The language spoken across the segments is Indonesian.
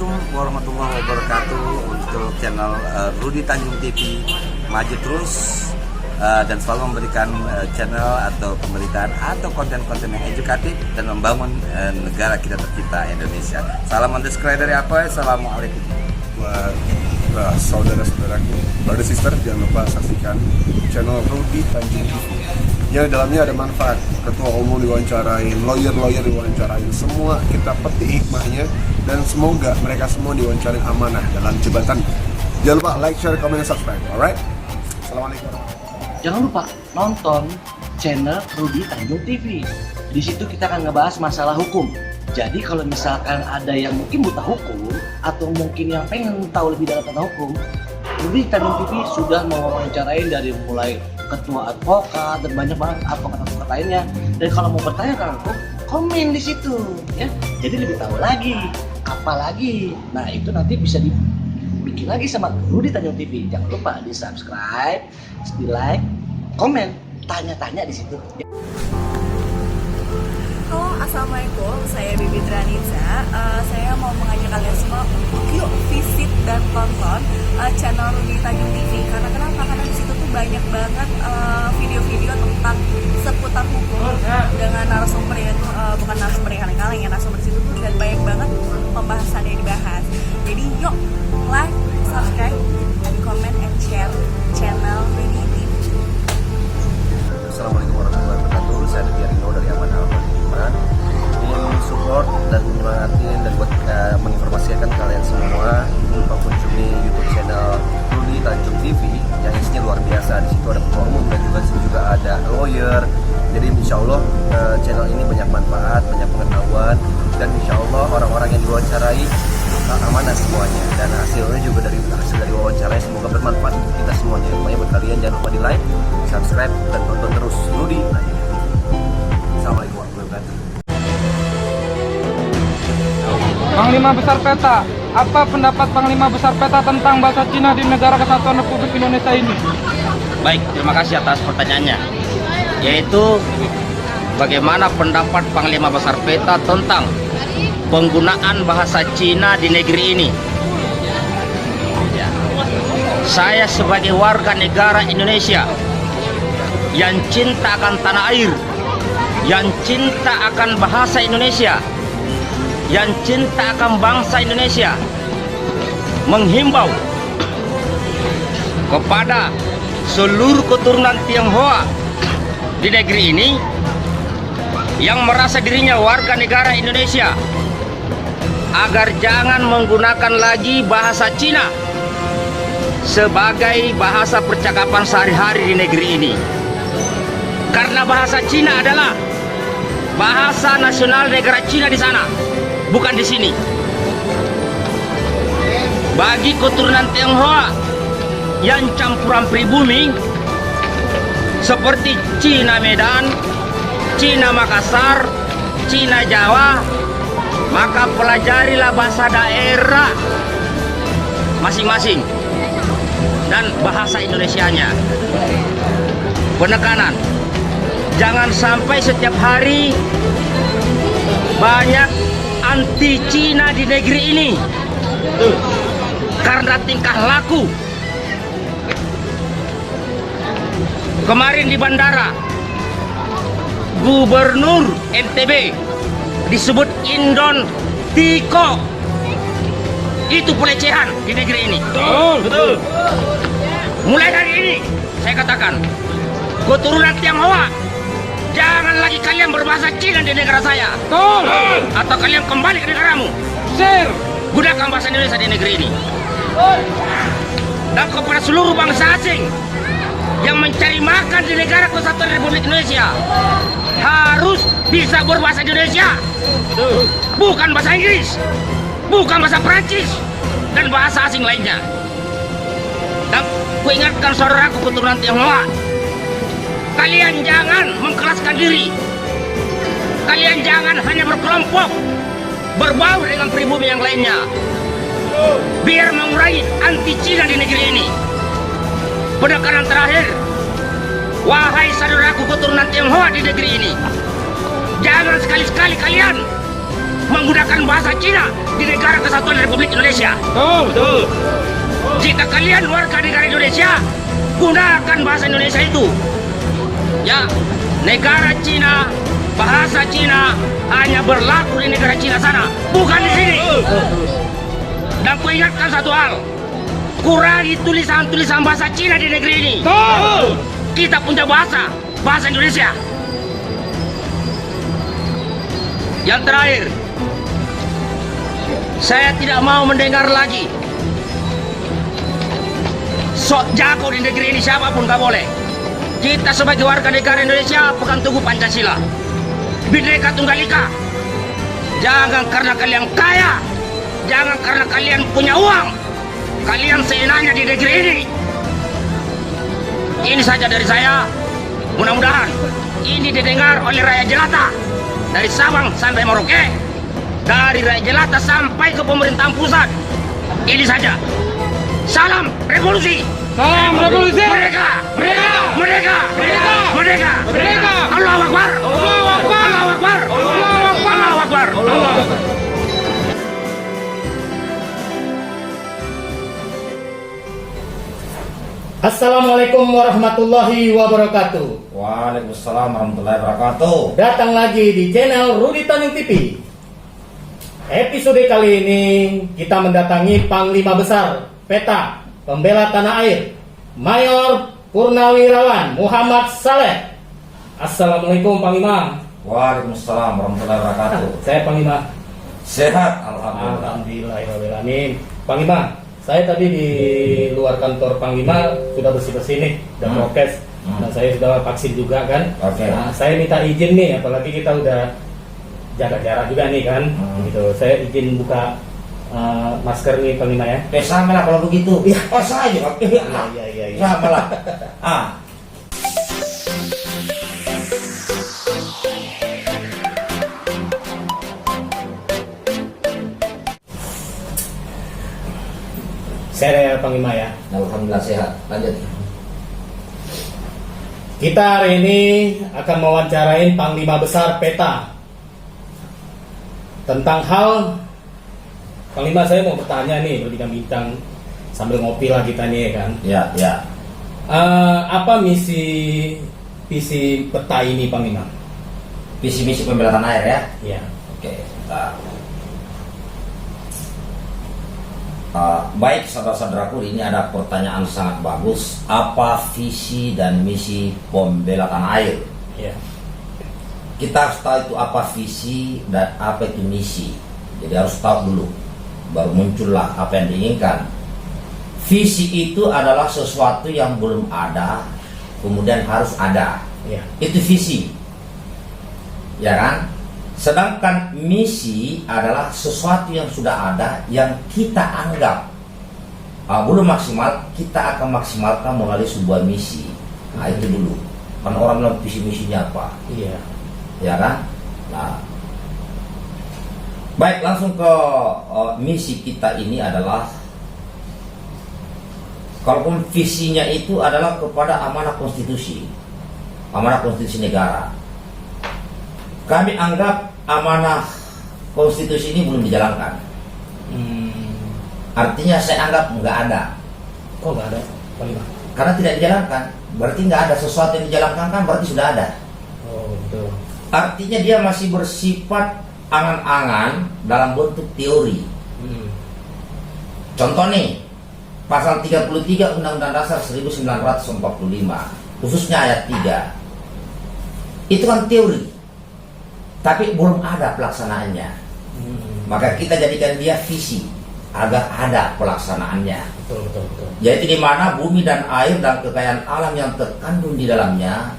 Assalamualaikum warahmatullahi wabarakatuh. Untuk channel Rudy Tanjung TV, maju terus dan selalu memberikan channel atau pemberitaan atau konten-konten yang edukatif dan membangun negara kita tercinta Indonesia. Salam underscore dari apa? Assalamualaikum. Buat saudara-saudaraku, brother sister, jangan lupa saksikan channel Rudy Tanjung TV. Ya, dalamnya ada manfaat. Ketua umum diwawancarain, lawyer diwawancarain, semua kita petik hikmahnya, dan semoga mereka semua diwawancarain amanah dalam jabatan. Jangan lupa like, share, comment, dan subscribe. Alright? Assalamualaikum. Jangan lupa nonton channel Rudy Tanjung TV. Di situ kita akan ngebahas masalah hukum. Jadi kalau misalkan ada yang mungkin buta hukum atau mungkin yang pengen tahu lebih dalam tentang hukum, Rudy Tanjung TV sudah mewawancarain dari mulai ketua advokat dan banyak banget advokat lainnya. Dan kalau mau bertanya tentang hukum, komen di situ ya. Jadi lebih tahu lagi, apa lagi. Nah, itu nanti bisa dibikin lagi sama Rudy Tanjung TV. Jangan lupa di subscribe, di like, komen, tanya-tanya di situ. Halo, assalamualaikum. Saya Bibi Tranisa. Saya mau mengajak kalian semua untuk yuk visit dan tonton channel Rudy Tanjung TV. Karena kenapa? Karena di situ tuh banyak banget video-video tentang seputar hukum dengan narasumber yang bukan narasumber yang kaleng-kaleng ya, narasumber di situ tuh dan banyak banget pembahasan yang dibahas. Jadi yuk like, subscribe, comment, and share channel Rudy TV. Assalamualaikum warahmatullahi wabarakatuh. Saya Devi Rino dari Aman Al-Fatihah. Ingin support dan menyemangatin dan buat menginformasikan kalian semua, lupa kunjungi YouTube channel Rudy Tanjung TV yang isinya luar biasa. Di situ ada ketua umum dan juga ada lawyer. Jadi insya Allah channel ini banyak manfaat, banyak pengetahuan, dan insya Allah orang-orang yang diwawancarai amanah semuanya, dan hasilnya juga dari wawancaranya semoga bermanfaat untuk kita semuanya. Pokoknya buat kalian jangan lupa di like, subscribe, dan tonton terus Rudy. Assalamualaikum warahmatullahi wabarakatuh. Panglima Besar Peta, apa pendapat Panglima Besar Peta tentang bahasa Cina di Negara Kesatuan Republik Indonesia ini? Baik, terima kasih atas pertanyaannya. Yaitu bagaimana pendapat Panglima Besar Peta tentang penggunaan bahasa Cina di negeri ini. Ya. Saya sebagai warga negara Indonesia yang cinta akan tanah air, yang cinta akan bahasa Indonesia, yang cinta akan bangsa Indonesia, menghimbau kepada seluruh keturunan Tionghoa di negeri ini yang merasa dirinya warga negara Indonesia agar jangan menggunakan lagi bahasa Cina sebagai bahasa percakapan sehari-hari di negeri ini. Karena bahasa Cina adalah bahasa nasional negara Cina di sana, bukan di sini. Bagi keturunan Tionghoa yang campuran pribumi seperti Cina Medan, Cina Makassar, Cina Jawa, maka pelajarilah bahasa daerah masing-masing dan bahasa Indonesianya. Penekanan, jangan sampai setiap hari banyak anti Cina di negeri ini karena tingkah laku. Kemarin di bandara, Gubernur NTB disebut Indon Tiko. Itu pelecehan di negeri ini. Betul. Mulai dari ini saya katakan, keturunan Tionghoa, jangan lagi kalian berbahasa Cina di negara saya. Betul. Atau kalian kembali ke negaramu. Sir. Gunakan bahasa Indonesia di negeri ini. Dan kepada seluruh bangsa asing yang mencari makan di negara Kesatuan Republik Indonesia, harus bisa berbahasa Indonesia, bukan bahasa Inggris, bukan bahasa Perancis, dan bahasa asing lainnya. Dan ku ingatkan saudaraku keturunan Tionghoa, kalian jangan mengkelaskan diri, kalian jangan hanya berkelompok, berbaur dengan pribumi yang lainnya, biar mengurangi anti Cina di negeri ini. Penekanan terakhir, wahai saudaraku keturunan Tionghoa di negeri ini, jangan sekali-sekali kalian menggunakan bahasa Cina di negara kesatuan Republik Indonesia. Betul. Jika kalian warga negara Indonesia, gunakan bahasa Indonesia itu. Ya, negara Cina, bahasa Cina hanya berlaku di negara Cina sana, bukan di sini. Dan ku ingatkan satu hal, kurangi tulisan-tulisan bahasa Cina di negeri ini. Kita punya bahasa Indonesia. Yang terakhir, saya tidak mau mendengar lagi sok jago di negeri ini, siapapun gak boleh. Kita sebagai warga negara Indonesia pegang teguh Pancasila, Bhinneka Tunggal Ika. Jangan karena kalian kaya, jangan karena kalian punya uang, kalian seenaknya di negeri ini. Ini saja dari saya. Mudah-mudahan ini didengar oleh rakyat jelata, dari Sabang sampai Merauke, dari rakyat jelata sampai ke pemerintahan pusat. Ini saja. Salam revolusi. Salam revolusi. Merdeka. Merdeka. Merdeka. Merdeka. Merdeka. Merdeka. Allahu Akbar. Allahu Akbar. Allahu Akbar. Allahu Akbar. Allahu Akbar. Allahu Akbar. Assalamualaikum warahmatullahi wabarakatuh. Waalaikumsalam warahmatullahi wabarakatuh. Datang lagi di channel Rudy Tanjung TV. Episode kali ini kita mendatangi Panglima Besar PETA Pembela Tanah Air, Mayor Purnawirawan Muhammad Saleh. Assalamualaikum Panglima. Waalaikumsalam warahmatullahi wabarakatuh. Saya Panglima. Sehat alhamdulillah. Alhamdulillahirobbilalamin. Panglima, saya tadi di luar kantor Panglima sudah bersih-bersih nih, sudah prokes. Nah, saya sudah vaksin juga kan. Oke. Nah, saya minta izin nih, apalagi kita udah jaga jarak juga nih kan. Gitu. Saya izin buka masker nih Panglima ya. Sama lah kalau begitu. Iya. Oh saya juga. Iya. Sama lah. Saya Panglima ya. Alhamdulillah sehat. Lanjut. Kita hari ini akan mewawancarain Panglima Besar PETA tentang hal. Panglima, saya mau bertanya nih, berbincang-bincang sambil ngopi lah kita nih kan. Ya. Apa visi PETA ini Panglima? Visi misi pembela tanah air ya. Ya. Oke. Baik saudara-saudaraku, ini ada pertanyaan sangat bagus. Apa visi dan misi pembela tanah air? Ya. Kita harus tahu itu apa visi dan apa itu misi. Jadi harus tahu dulu, baru muncullah apa yang diinginkan. Visi itu adalah sesuatu yang belum ada, kemudian harus ada. Ya. Itu visi, ya kan? Sedangkan misi adalah sesuatu yang sudah ada, yang kita anggap belum maksimal, kita akan maksimalkan melalui sebuah misi. Nah itu dulu. Kan orang bilang visi misinya apa? Iya. Ya kan? Nah, baik, langsung ke misi kita ini adalah, kalaupun visinya itu adalah kepada amanah konstitusi negara. Kami anggap amanah konstitusi ini belum dijalankan. Artinya saya anggap nggak ada. Kok nggak ada Panglima? Karena tidak dijalankan, berarti nggak ada. Sesuatu yang dijalankan kan berarti sudah ada. Oh betul. Artinya dia masih bersifat angan-angan dalam bentuk teori. Contoh nih, pasal 33 Undang-Undang Dasar 1945, khususnya ayat 3. Itu kan teori, tapi belum ada pelaksanaannya. Maka kita jadikan dia visi agar ada pelaksanaannya. Betul. Yaitu di mana bumi dan air dan kekayaan alam yang terkandung di dalamnya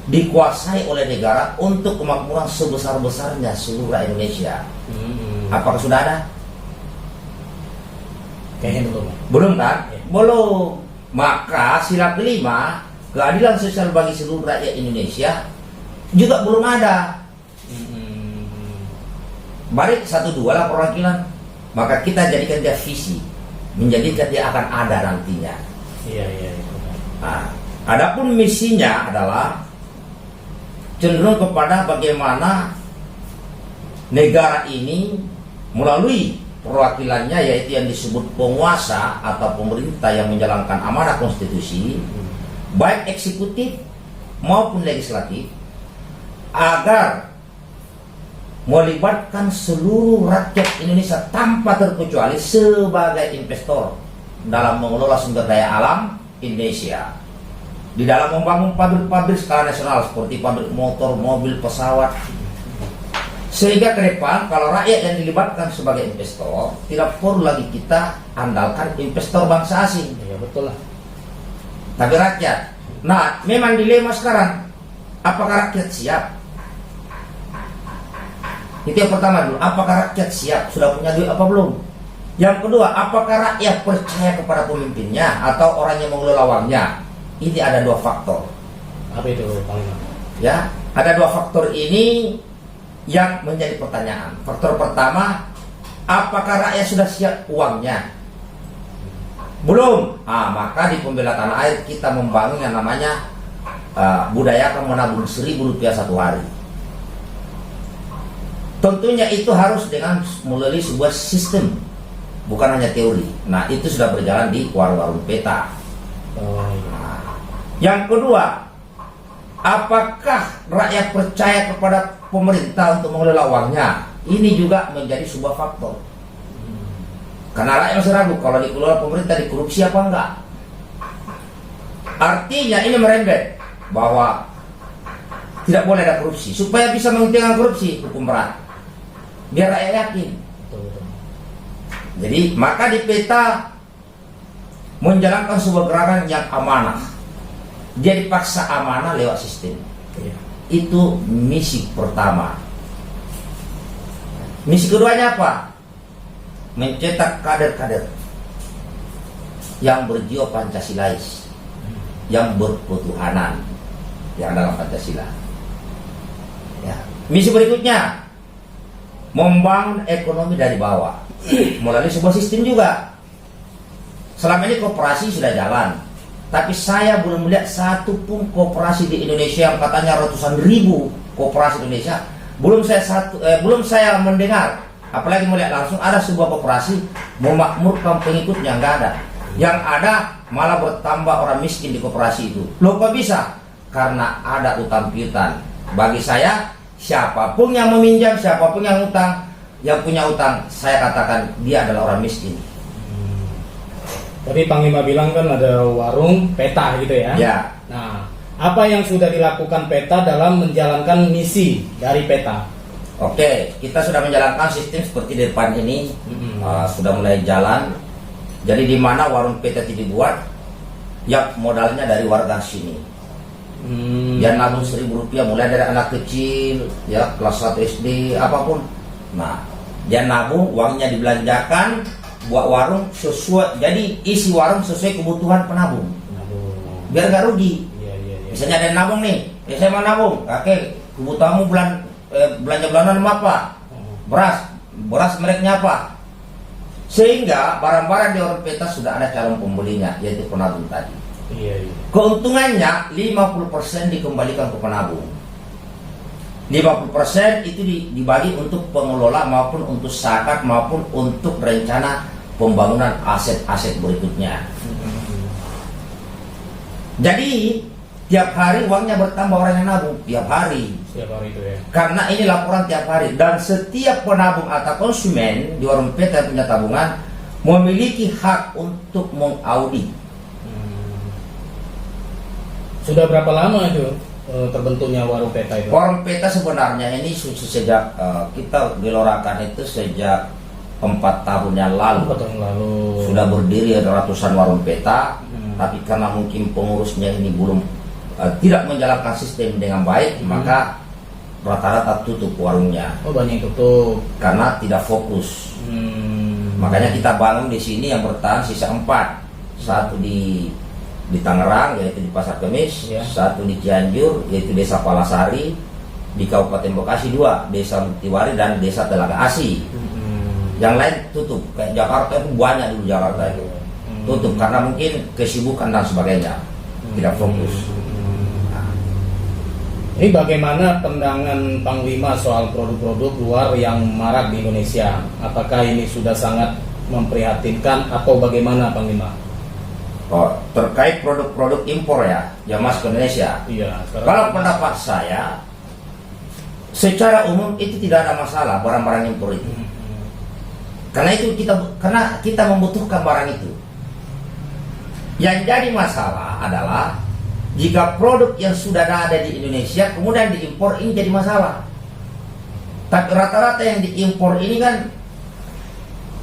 dikuasai oleh negara untuk kemakmuran sebesar-besarnya seluruh Indonesia. Apakah sudah ada? Kayaknya belum. Belum kan? Belum. Maka sila kelima, keadilan sosial bagi seluruh rakyat Indonesia, juga belum ada. Balik 1-2 lah perwakilan. Maka kita jadikan dia visi, menjadikan dia akan ada nantinya. Iya. Nah, adapun misinya adalah cenderung kepada bagaimana negara ini melalui perwakilannya, yaitu yang disebut penguasa atau pemerintah yang menjalankan amanah konstitusi, baik eksekutif maupun legislatif, agar melibatkan seluruh rakyat Indonesia tanpa terkecuali sebagai investor dalam mengelola sumber daya alam Indonesia, di dalam membangun pabrik-pabrik skala nasional seperti pabrik motor, mobil, pesawat, sehingga ke depan kalau rakyat yang dilibatkan sebagai investor, tidak perlu lagi kita andalkan investor bangsa asing. Ya betul lah. Tapi rakyat. Nah, memang dilema sekarang, apakah rakyat siap? Itu yang pertama dulu, apakah rakyat siap? Sudah punya duit apa belum? Yang kedua, apakah rakyat percaya kepada pemimpinnya atau orang yang mengelola uangnya? Ini ada dua faktor. Apa itu Panglima? Ya, ada dua faktor ini yang menjadi pertanyaan. Faktor pertama, apakah rakyat sudah siap uangnya? Belum. Maka di Pembela Tanah Air kita membangun yang namanya budayakan menabung Rp1.000 satu hari. Tentunya itu harus dengan melalui sebuah sistem, bukan hanya teori. Nah, itu sudah berjalan di warung-warung peta. Yang kedua, apakah rakyat percaya kepada pemerintah untuk mengelola uangnya? Ini juga menjadi sebuah faktor. Karena rakyat masih ragu kalau dikelola pemerintah dikorupsi apa enggak. Artinya ini merembet bahwa tidak boleh ada korupsi. Supaya bisa menghentikan korupsi, hukum berat. Biar rakyat yakin. Jadi maka di peta menjalankan sebuah gerakan yang amanah. Dia dipaksa amanah lewat sistem. Itu misi pertama. Misi keduanya apa? Mencetak kader-kader yang berjiwa Pancasilais, yang berketuhanan, yang dalam Pancasila. Ya. Misi berikutnya, membangun ekonomi dari bawah melalui sebuah sistem juga. Selama ini koperasi sudah jalan, tapi saya belum melihat satu pun koperasi di Indonesia yang katanya ratusan ribu koperasi Indonesia. Belum saya mendengar, apalagi melihat langsung ada sebuah koperasi memakmurkan pengikutnya. Nggak ada. Yang ada malah bertambah orang miskin di koperasi itu. Loh kok bisa? Karena ada utang piutang. Bagi saya, siapapun yang meminjam, siapapun yang utang, yang punya utang, saya katakan dia adalah orang miskin. Tadi Panglima bilang kan ada warung peta gitu ya? Ya. Nah, apa yang sudah dilakukan peta dalam menjalankan misi dari peta? Oke, kita sudah menjalankan sistem seperti di depan ini. Sudah mulai jalan. Jadi di mana warung peta itu dibuat, ya modalnya dari warga sini. Dia nabung Rp1.000 mulai dari anak kecil, ya kelas 1 SD, apapun. Nah, dia nabung, uangnya dibelanjakan, buat warung sesuai. Jadi isi warung sesuai kebutuhan penabung. Biar gak rugi. Misalnya ada yang nabung nih, saya mau nabung, kakek kebutuhanmu belanja bulanan apa? Beras mereknya apa? Sehingga barang-barang di warung peta sudah ada calon pembelinya, yaitu penabung tadi. Keuntungannya 50% dikembalikan ke penabung. 50% itu dibagi untuk pengelola maupun untuk zakat maupun untuk rencana pembangunan aset-aset berikutnya. Jadi tiap hari uangnya bertambah orang yang nabung tiap hari. Setiap hari itu ya. Karena ini laporan tiap hari dan setiap penabung atau konsumen di warung peta yang punya tabungan memiliki hak untuk mengaudit. Sudah berapa lama itu terbentuknya warung peta itu? Warung peta sebenarnya ini sejak kita gelorakan itu sejak 4 tahun yang lalu. 4 tahun lalu. Sudah berdiri ada ratusan warung peta, tapi karena mungkin pengurusnya ini belum tidak menjalankan sistem dengan baik, maka rata-rata tutup warungnya. Oh, banyak yang tutup karena tidak fokus. Makanya kita bangun di sini yang bertahan sisa 4. Satu di Tangerang yaitu di Pasar Kemis, satu di Cianjur yaitu Desa Palasari, di Kabupaten Bekasi 2 Desa Mutiwari dan Desa Telaga Asi. Yang lain tutup. Kayak Jakarta itu banyak dulu Jakarta itu tutup karena mungkin kesibukan dan sebagainya, tidak fokus. Ini bagaimana pandangan Panglima soal produk-produk luar yang marak di Indonesia? Apakah ini sudah sangat memprihatinkan atau bagaimana, Panglima? Oh, terkait produk-produk impor ya, yang masuk ke Indonesia. Iya. Kalau pendapat saya, secara umum itu tidak ada masalah barang-barang impor itu. Karena kita membutuhkan barang itu. Yang jadi masalah adalah jika produk yang sudah ada di Indonesia kemudian diimpor, ini jadi masalah. Tapi rata-rata yang diimpor ini kan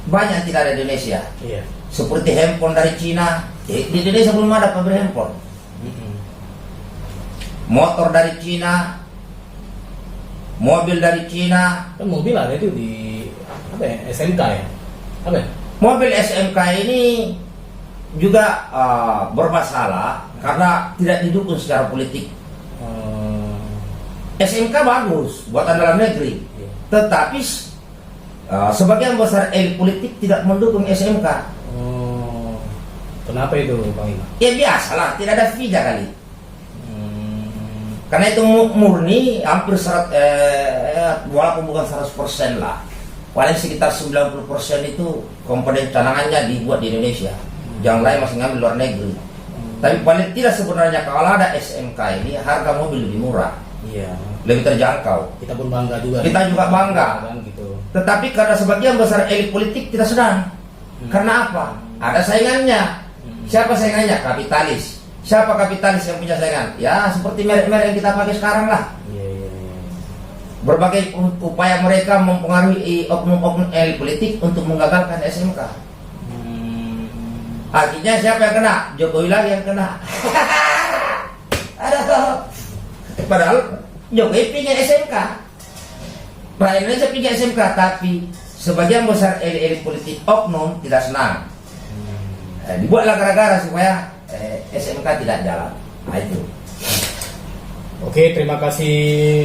banyak yang tidak ada di Indonesia. Iya. Seperti handphone dari Cina, di Indonesia belum ada pabrik handphone. Motor dari Cina, mobil dari Cina. Kan mobil ada itu di apa ya? SMK ya? Apa ya? Mobil SMK ini juga bermasalah karena tidak didukung secara politik. SMK bagus buatan dalam negeri, tetapi sebagian besar elit politik tidak mendukung SMK. Kenapa itu, Panglima? Ya biasalah, tidak ada visa kali. Karena itu murni hampir walaupun bukan 100% lah, paling sekitar 90% itu komponen cadangannya dibuat di Indonesia. Yang lain masih ngambil luar negeri. Tapi paling tidak sebenarnya kalau ada SMK ini harga mobil lebih murah. Iya. Lebih terjangkau. Kita pun bangga juga. Kita juga bangga. Kan, gitu. Tetapi karena sebagian besar elit politik tidak senang. Karena apa? Ada saingannya. Siapa saingannya? Kapitalis. Siapa kapitalis yang punya saingan? Ya seperti merek-merek yang kita pakai sekarang lah. Iya. Berbagai upaya mereka mempengaruhi oknum-oknum elit politik untuk menggagalkan SMK. Akhirnya siapa yang kena? Jokowi lagi yang kena. Padahal Jokowi punya SMK, rakyat Indonesia punya SMK, tapi sebagian besar elit politik oknum tidak senang. Dibuatlah gara-gara supaya SMK tidak jalan. Nah itu. Oke, terima kasih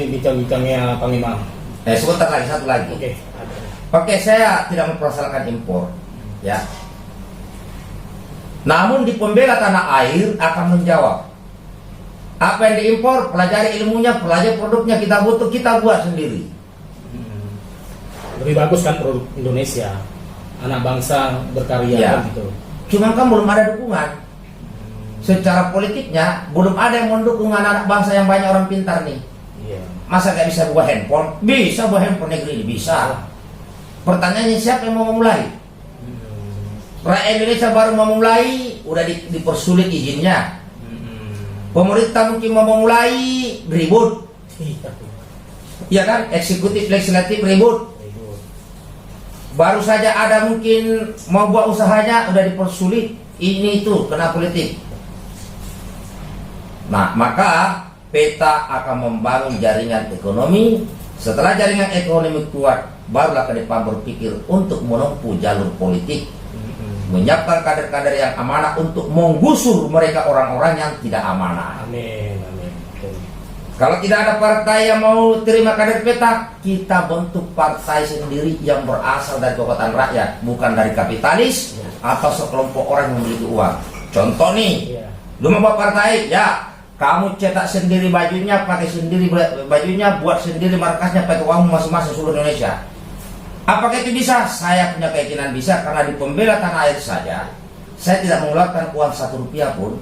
bincang-bincangnya, Panglima. Sebentar lagi, satu lagi. Oke, saya tidak mempersoalkan impor, ya. Namun di pembela tanah air akan menjawab apa yang diimpor, pelajari ilmunya, pelajari produknya, kita butuh, kita buat sendiri. Lebih bagus kan produk Indonesia, anak bangsa berkarya Ya. kan gitu. Cuma kan belum ada dukungan. Secara politiknya belum ada yang mendukung anak-anak bangsa yang banyak orang pintar nih. Iya. Masa gak bisa buat handphone? Bisa buat handphone negeri ini, bisa. Pertanyaannya siapa yang mau memulai? Rakyat Indonesia baru mau mulai, udah dipersulit izinnya. Pemerintah mungkin mau mulai, ribut. Iya kan? Eksekutif, legislatif ribut. Baru saja ada mungkin mau buat usahanya, udah dipersulit. Ini itu kena politik. Nah, maka peta akan membangun jaringan ekonomi. Setelah jaringan ekonomi kuat, barulah ke depan berpikir untuk menempuh jalur politik. Menyiapkan kader-kader yang amanah untuk menggusur mereka orang-orang yang tidak amanah. Amin, amin. Betul. Kalau tidak ada partai yang mau terima kader peta, kita bentuk partai sendiri yang berasal dari kekuatan rakyat, bukan dari kapitalis atau sekelompok orang yang memiliki uang. Contoh nih, lu mau buat partai, ya kamu cetak sendiri bajunya, pakai sendiri bajunya, buat sendiri markasnya, pakai uang masing-masing seluruh Indonesia. Apakah itu bisa? Saya punya keyakinan bisa, karena di pembela tanah air saja saya tidak mengeluarkan uang 1 rupiah pun.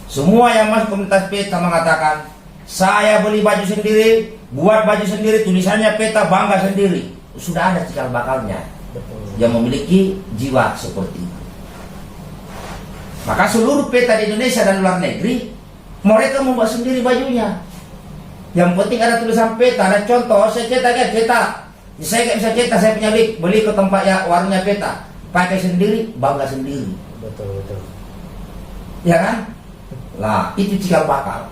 Semua yang masuk komunitas peta mengatakan, saya beli baju sendiri, buat baju sendiri, tulisannya peta, bangga sendiri. Sudah ada cikal bakalnya yang memiliki jiwa seperti itu. Maka seluruh peta di Indonesia dan luar negeri, mereka membuat sendiri bajunya. Yang penting ada tulisan peta, ada contoh. Saya cetak. Saya nggak bisa cetak, saya punya beli ke tempat ya warungnya peta, pakai sendiri, bangga sendiri. Betul. Ya kan? Lah, itu cikal bakal.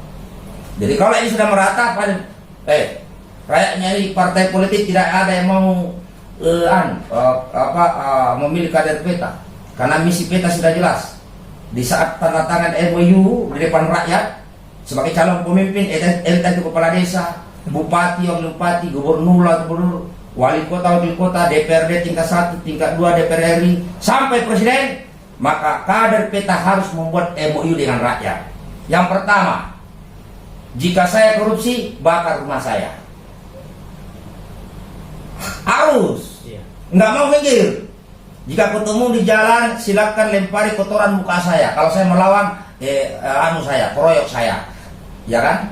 Jadi kalau ini sudah merata, rakyatnya ini partai politik tidak ada yang mau memilih kader peta, karena misi peta sudah jelas. Di saat tanda tangan MOU di depan rakyat, sebagai calon pemimpin, entah itu kepala desa, bupati, wakil bupati, gubernur, wali kota, wakil kota, DPRD tingkat 1, tingkat 2, DPR RI, sampai presiden, maka kader peta harus membuat MOU dengan rakyat. Yang pertama, Jika saya korupsi, bakar rumah saya. Harus. Iya. Nggak mau minggir. Jika ketemu di jalan, silakan lempari kotoran muka saya. Kalau saya melawan, saya, keroyok saya. Ya kan?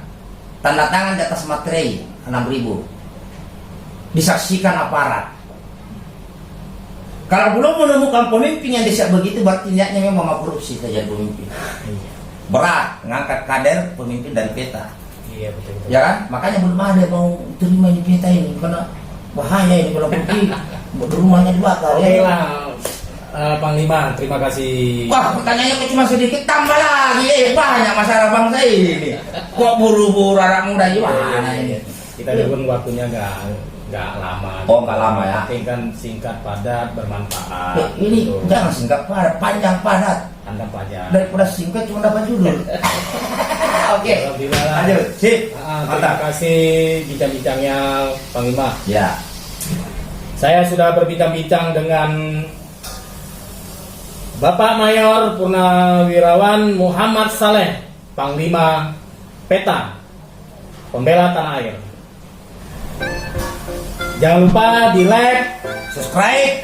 Tanda tangan di atas materai 6.000. Disaksikan aparat. Kalau belum menemukan pemimpin yang disiap begitu, berarti niatnya memang mau korupsi saja pemimpin. Berat ngangkat kader pemimpin dari peta. Iya, betul. Ya kan? Makanya belum ada yang mau terima di peta ini karena bahaya ini kalau pergi rumahnya dibakar. Oke Ya. lah, Panglima, terima kasih. Wah, pertanyaannya kok cuma sedikit, tambah lagi. Banyak masalah bangsa ini. Kok buru-buru anak muda gimana ini? Kita pun waktunya nggak lama. Oh, nggak lama ya. Penting kan singkat, padat, bermanfaat. Ini Gitu. jangan singkat padat, panjang padat. Anda pajak. Daripada singkat cuma dapat judul. Oke. Alhamdulillah. Lanjut, sip. Terima Mantap. kasih bincang-bincangnya, Panglima. Ya. Saya sudah berbincang-bincang dengan Bapak Mayor Purnawirawan Muhammad Saleh, Panglima Peta, Pembela Tanah Air. Jangan lupa di like, Subscribe,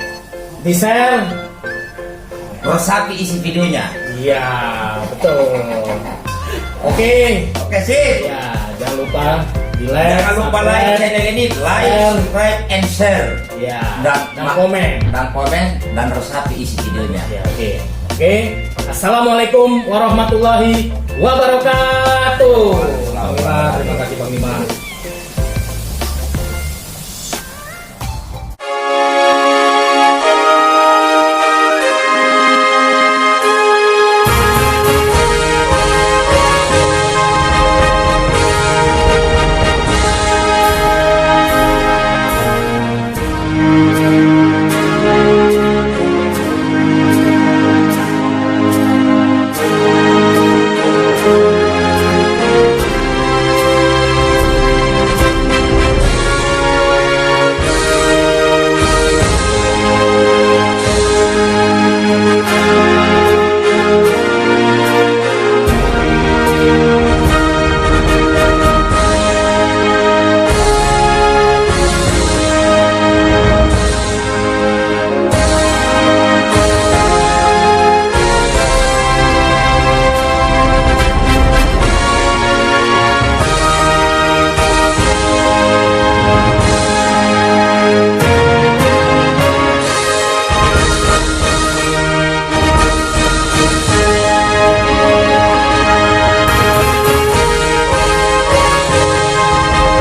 di share. resapi isi videonya. Iya, betul. Oke, Oke, sip. ya jangan lupa di like, Jangan lupa like channel ini, like, subscribe, and share. ya, Dan komen. dan resapi isi videonya. Ya, oke. Assalamualaikum warahmatullahi wabarakatuh. Terima kasih, Panglima.